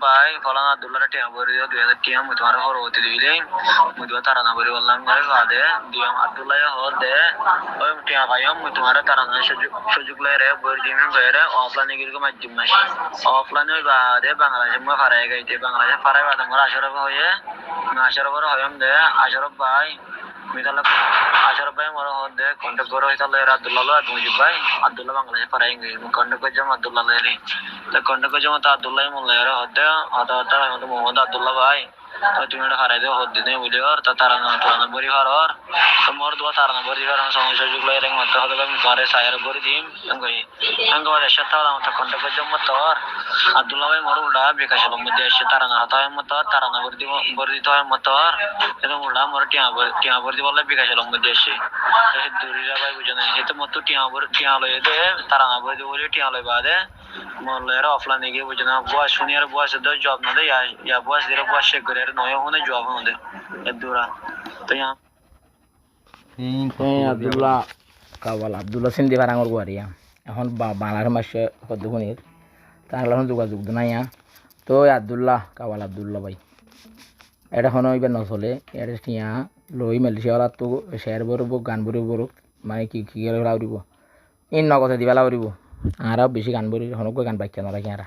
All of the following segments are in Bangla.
ভাই ফলানা আব্দুল্লাহ টিয়া বরি 2000 টিয়া মুতমার পরবর্তী দিলে মুতবা তারানা বরি বললাম করে বাদে দিয়াম আব্দুল্লাহ হদে ওই টিয়া ভাইম মুতমার তারানা সুযোগ লয়ে বরি দিমেন গয়রে অফলাইনে গিরগো মাধ্যম মাস অফলাইনে বাদে বাংলাদেশে মা ফারায় গাইতে বাংলাদেশে ফারায় বাদে মোর আশরাফ হয়ে আশরাফ হয়ম দে আশরাফ ভাই মিতালা আশরাফ ভাই মোর হদে কন্টাক্ট করে হইতালে আব্দুল্লাহ আর মুজিব ভাই আব্দুল্লাহ বাংলাদেশে ফারায় গাই কন্টাক্ট করে জমা আব্দুল্লাহ লেরে তো কন্টাক্ট করে জমা আব্দুল্লাহ মোল্লারে হদে হদা মোহাম্মদ আব্দুল্লাহ ভাই তুমি এটা হারাই দেওয়া হদ্দি নেই বুঝলি আর তারানা বরি হার তো মোর দোয়া তারানা বরি হার সমস্যা যুগলো এর মধ্যে হবে আমি ঘরে সায়ের বরি দিম এর সাথে আমার কন্টাক্ট করে জমা তোর আব্দুল্লাহ ভাই মোর উল্টা বিকাশের মধ্যে এসে তারানা হতে হয় মতো তারানা বরি দিতে হয় মতো এবং উল্টা মোর টিয়া বরি বললে বিকাশের মধ্যে এসে দূরিরা ভাই বুঝে নেই তো মতো টিয়া লয়ে দে তারানা বরি দিব বলে টিয়া লই বাদে মোল্লার অফলাইনে গিয়ে বুঝে না বয়স শুনি আর বয়স জব না দেয় ইয়া বয়স দিলে বয়স শেখ করে নয় হনে জব হনে দূরা তো আব্দুল্লাহ কাওয়াল আব্দুল্লাহ সিন্ধি ভাড়াঙর গুয়ারিয়া এখন বাংলার মাসে পদ্মখনির তার এখন যোগাযোগ নাই তো আব্দুল্লাহ কাওয়াল আব্দুল্লাহ ভাই এটা এখন এবার নচলে এটা টিয়া লই মেলিশিয়ালা তো শেয়ার বরব গান বরব মানে কি করে লাউরিব ইন নগদে দিবা লাউরিব আর বেশি গান বরি হনক গান বাইক নরাখি আর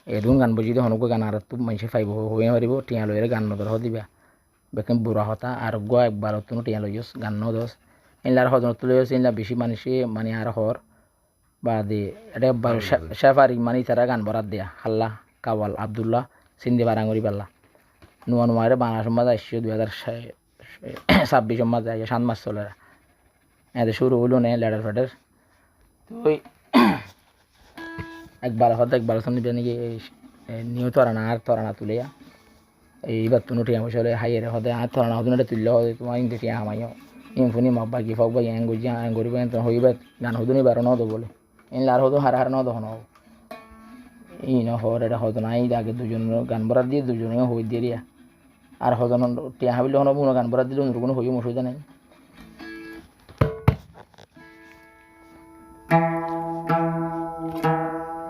এদুন গান বজি হনক গান আর তো মানুষে ফাইব হয়ে মারিব টিয়া লইরে গান নদর দিবা বেকেন বুড়া হতা আর গো একবার তুনো টিয়া লইস গান নদস ইনলার হজন তুলেস ইনলা বেশি মানুষে মানে আর হর বা দে এটা শেফারি মানে তারা গান বরাত দেয়া হাল্লা কাওয়াল আব্দুল্লাহ সিন্ধি বারাঙ্গরি পাল্লা নোয়া নোয়ারে বাংলা সমাজ আসছে 2026 সমাজ যায় 7 মাস চলে এতে শুরু হলো না লেটার ফেটার তো একবার শুনবে নাকি নিউ তরানা তুলে এইবার তুনো টিয়া মশলে হাইয়ের হতে আর তরানা হতে তুললে হবে তোমার ইন্দি টিয়া হামাইও ইনফুনি মাব্বা কি ফকবা অ্যাঙ্গুজি অ্যাঙ্গুরি হইবে গান হদুনি বার নদ বলে ইনলার হতো হার নদ হন ইন হর এটা হতো না এই আগে দুজন গান বরাত দিয়ে দুজনে হই দিয়ে রিয়া আর হতো টিয়া হাবিলে হন বুনো গান বরাত দিলে কোনো হইও অসুবিধা নেই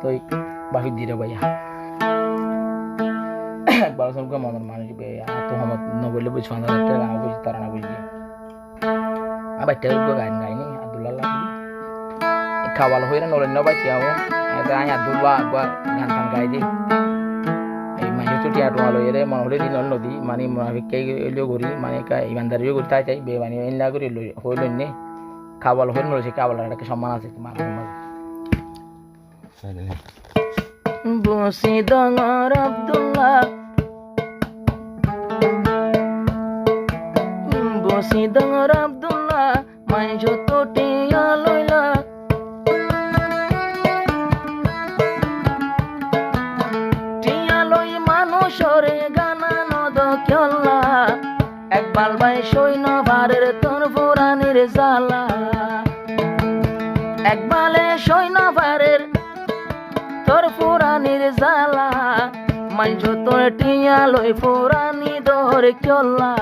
তো বাকি দিয়ে ভাইয়া একবার সবকে মনের মানুষ তো হমত নবলে বুঝ 5000 টাকা গান বুঝি তারা না বুঝি আবার টেলগো গান গাইনি আব্দুল্লাহ খাওয়াল হইরা নলেন না বাকি আও এটা আই আব্দুল্লাহ গান টান গাই দি এই মাইও তো টিয়া টোয়ালো এরে মন হলে দিন নদী মানে মুনাফিক কে এলিও গরি মানে কা ইমানদারিও গরি তাই বে মানে ইনলা গরি হইলেন নে খাওয়াল হইন নলে সে খাওয়াল একটা সম্মান আছে তোমার বসি দঙর আব্দুল্লাহ বসি দঙর আব্দুল্লাহ মাই যত টিয়া লইলা টিয়া লই মানুষরে গানা নদ খেলা একবার ভাই সৈন্য ভারের তোর পুরানির জ্বালা একবালে সৈন্য ভারের তোর পুরানির জ্বালা মাইজ তোর টিয়া লই পুরানি দর চলা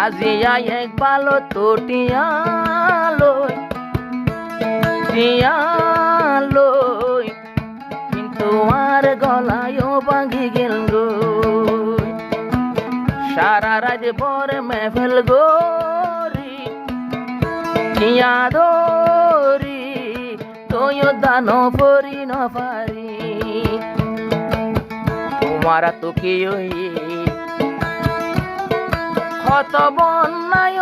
আজিয়া এক বালো তো টিয়া লই কিন্তু আর গলায়ও ভাঙি গেল গো সারা রাত পরে মেফেল গোরি টিয়া দরি তোয় দানো পরি ন পারি তোমারা তো কি কত বন্যায়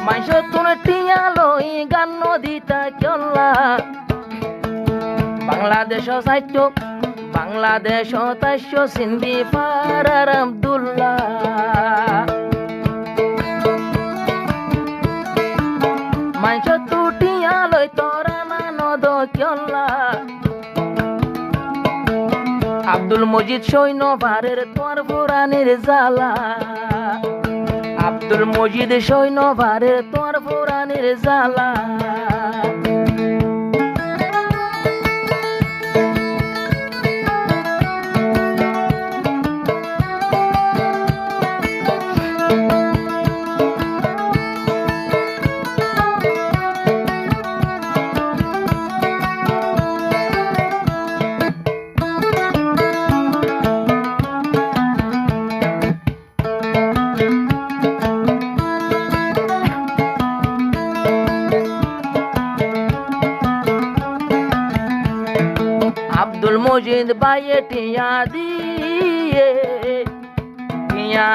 মাইস তুলে টিয়া লই গান নদীটা চলা বাংলাদেশ সাহিত্য বাংলাদেশ তাস্য সিন্ধি পারার আব্দুল্লাহ মাইস তু টিয়া লই তোরা না নদ চলা আব্দুল্লাহ আব্দুল মজিদ সৈন্য ভারের তোর পুরাণের জ্বালা আব্দুল মজিদ সৈন্য ভারের তোর পুরাণের জ্বালা আব্দুল মজিদ বাইয়ে টিয়া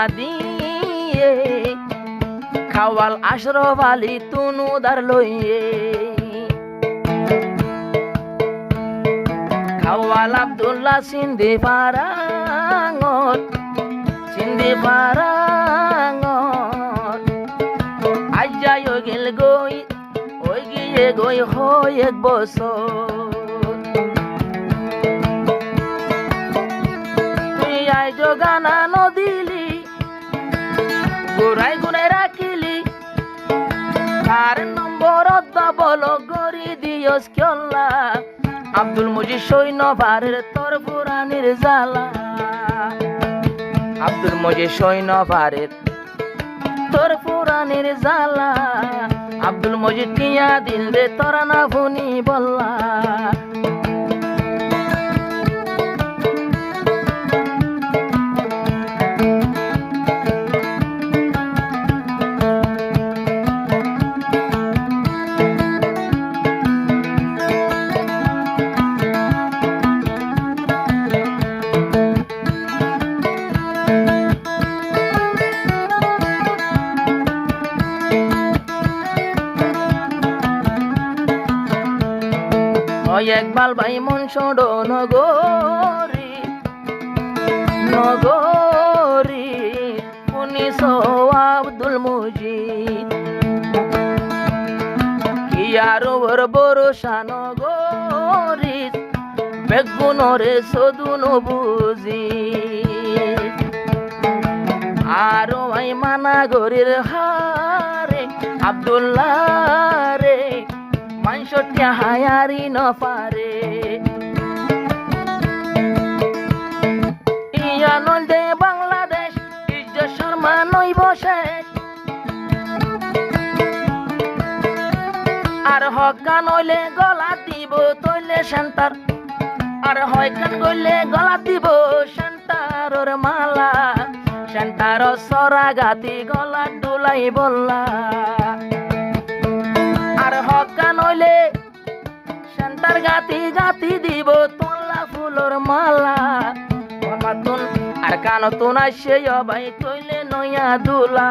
দিয়ে খাওয়াল আশরফ আলী তুনুদার লইয়ে খাওয়াল আব্দুল্লাহ সিন্ধি পারাঙর আজ্জাই গেল গই ওই গিয়ে গই হয় এক বছর গানা নদিলি গুড়াই গুড়াই রাখিলি তার নম্বর বল গড়ি দিয়স কেলা আব্দুল মজিদ সৈন্য ভারের তোর পুরাণের জ্বালা আব্দুল মজিদ সৈন্য ভারের তোর পুরাণের জ্বালা আব্দুল মজিদ টিয়া দিল রে তোরা না ভুনি বললা একবার ভাই মন ছোড় নগরী পুনিশ আব্দুল মজিদ কি আরো ভরসা নগরী বেগুনরে সদুন বুঝি আরো ভাই মানা গরির হারে আব্দুল্লাহ রে মানসটিয়া হায়ারি ন পারে ইয়া নল দে বাংলাদেশ ইজ্জত শর্মা নইব শেষ আর হকা নইলে গলা দিব তৈলে সেন্টার আর হয়কান গইলে গলা দিব সেন্টারর মালা সেন্টার সরা গাতি গলা ডুলাই বললা আর হকা নইলে সেন্টার গাতি দিব তোলা ফুলর মালা মাতুন আর কানতুন আসে ভাই তৈলে নয়া দুলা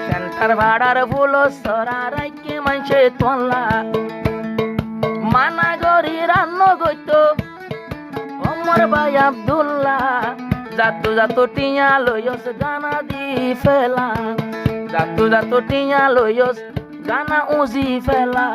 সেন্টার ভাড়ার ফুল সরা রাইকে মানছে তোলা মানা গরি রান্ন গইত অমর ভাই আব্দুল্লাহ জাতু টিয়া লইস গানা দি ফেলা জাতু টিয়া লইস গানা উজি ফেলা